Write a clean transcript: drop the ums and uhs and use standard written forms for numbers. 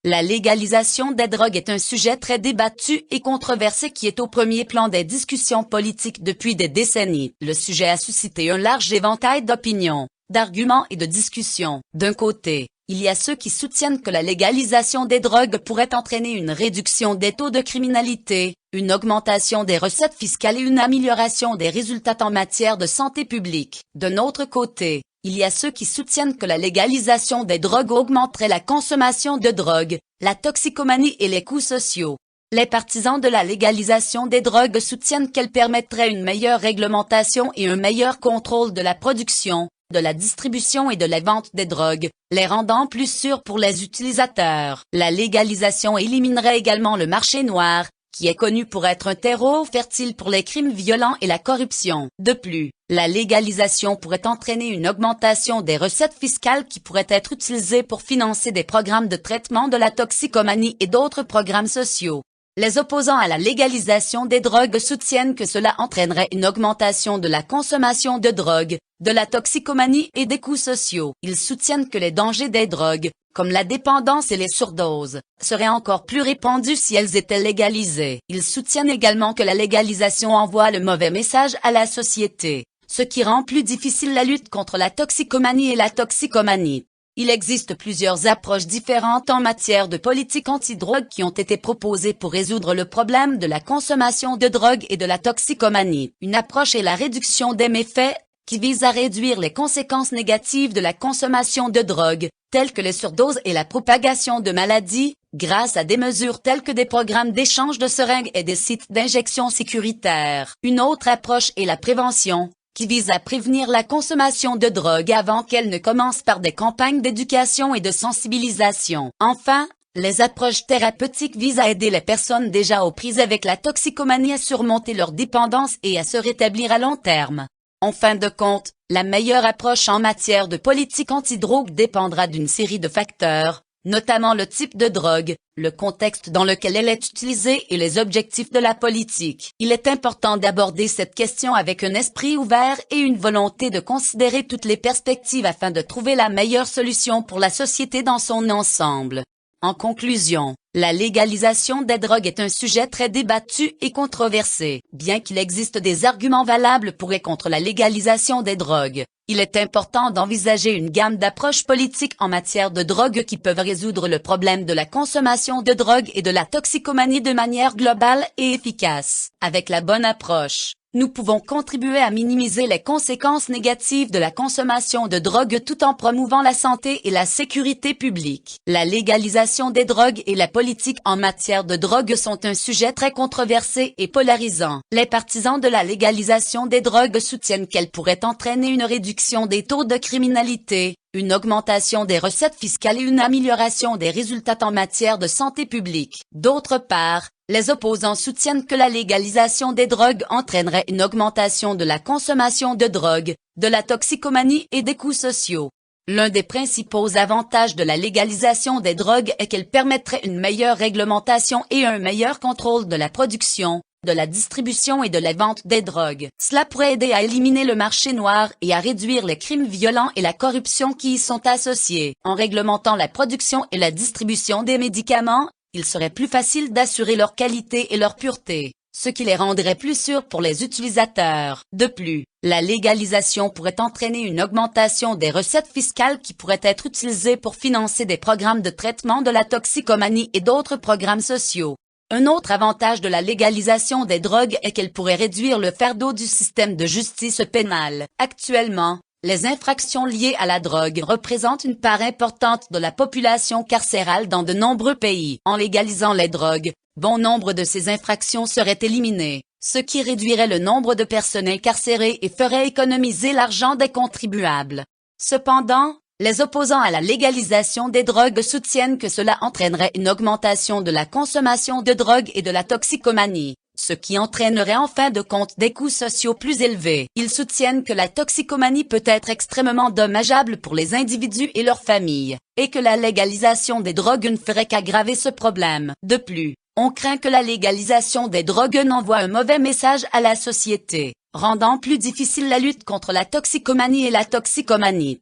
La légalisation des drogues est un sujet très débattu et controversé qui est au premier plan des discussions politiques depuis des décennies. Le sujet a suscité un large éventail d'opinions, d'arguments et de discussions. D'un côté, il y a ceux qui soutiennent que la légalisation des drogues pourrait entraîner une réduction des taux de criminalité, une augmentation des recettes fiscales et une amélioration des résultats en matière de santé publique. D'un autre côté, il y a ceux qui soutiennent que la légalisation des drogues augmenterait la consommation de drogue, la toxicomanie et les coûts sociaux. Les partisans de la légalisation des drogues soutiennent qu'elle permettrait une meilleure réglementation et un meilleur contrôle de la production, de la distribution et de la vente des drogues, les rendant plus sûrs pour les utilisateurs. La légalisation éliminerait également le marché noir, qui est connu pour être un terreau fertile pour les crimes violents et la corruption. De plus, la légalisation pourrait entraîner une augmentation des recettes fiscales qui pourraient être utilisées pour financer des programmes de traitement de la toxicomanie et d'autres programmes sociaux. Les opposants à la légalisation des drogues soutiennent que cela entraînerait une augmentation de la consommation de drogue, de la toxicomanie et des coûts sociaux. Ils soutiennent que les dangers des drogues, comme la dépendance et les surdoses, seraient encore plus répandus si elles étaient légalisées. Ils soutiennent également que la légalisation envoie le mauvais message à la société, ce qui rend plus difficile la lutte contre la toxicomanie et la toxicomanie. Il existe plusieurs approches différentes en matière de politique antidrogue qui ont été proposées pour résoudre le problème de la consommation de drogue et de la toxicomanie. Une approche est la réduction des méfaits, qui vise à réduire les conséquences négatives de la consommation de drogue, telles que les surdoses et la propagation de maladies, grâce à des mesures telles que des programmes d'échange de seringues et des sites d'injection sécuritaires. Une autre approche est la prévention, qui vise à prévenir la consommation de drogue avant qu'elle ne commence par des campagnes d'éducation et de sensibilisation. Enfin, les approches thérapeutiques visent à aider les personnes déjà aux prises avec la toxicomanie à surmonter leur dépendance et à se rétablir à long terme. En fin de compte, la meilleure approche en matière de politique antidrogue dépendra d'une série de facteurs, notamment le type de drogue, le contexte dans lequel elle est utilisée et les objectifs de la politique. Il est important d'aborder cette question avec un esprit ouvert et une volonté de considérer toutes les perspectives afin de trouver la meilleure solution pour la société dans son ensemble. En conclusion, la légalisation des drogues est un sujet très débattu et controversé. Bien qu'il existe des arguments valables pour et contre la légalisation des drogues, il est important d'envisager une gamme d'approches politiques en matière de drogue qui peuvent résoudre le problème de la consommation de drogue et de la toxicomanie de manière globale et efficace. Avec la bonne approche, nous pouvons contribuer à minimiser les conséquences négatives de la consommation de drogue tout en promouvant la santé et la sécurité publique. La légalisation des drogues et la politique en matière de drogue sont un sujet très controversé et polarisant. Les partisans de la légalisation des drogues soutiennent qu'elle pourrait entraîner une réduction des taux de criminalité, une augmentation des recettes fiscales et une amélioration des résultats en matière de santé publique. D'autre part, les opposants soutiennent que la légalisation des drogues entraînerait une augmentation de la consommation de drogue, de la toxicomanie et des coûts sociaux. L'un des principaux avantages de la légalisation des drogues est qu'elle permettrait une meilleure réglementation et un meilleur contrôle de la production, de la distribution et de la vente des drogues. Cela pourrait aider à éliminer le marché noir et à réduire les crimes violents et la corruption qui y sont associés. En réglementant la production et la distribution des médicaments, il serait plus facile d'assurer leur qualité et leur pureté, ce qui les rendrait plus sûrs pour les utilisateurs. De plus, la légalisation pourrait entraîner une augmentation des recettes fiscales qui pourraient être utilisées pour financer des programmes de traitement de la toxicomanie et d'autres programmes sociaux. Un autre avantage de la légalisation des drogues est qu'elle pourrait réduire le fardeau du système de justice pénale. Actuellement, les infractions liées à la drogue représentent une part importante de la population carcérale dans de nombreux pays. En légalisant les drogues, bon nombre de ces infractions seraient éliminées, ce qui réduirait le nombre de personnes incarcérées et ferait économiser l'argent des contribuables. Cependant, les opposants à la légalisation des drogues soutiennent que cela entraînerait une augmentation de la consommation de drogue et de la toxicomanie, ce qui entraînerait en fin de compte des coûts sociaux plus élevés. Ils soutiennent que la toxicomanie peut être extrêmement dommageable pour les individus et leurs familles, et que la légalisation des drogues ne ferait qu'aggraver ce problème. De plus, on craint que la légalisation des drogues n'envoie un mauvais message à la société, rendant plus difficile la lutte contre la toxicomanie et la toxicomanie.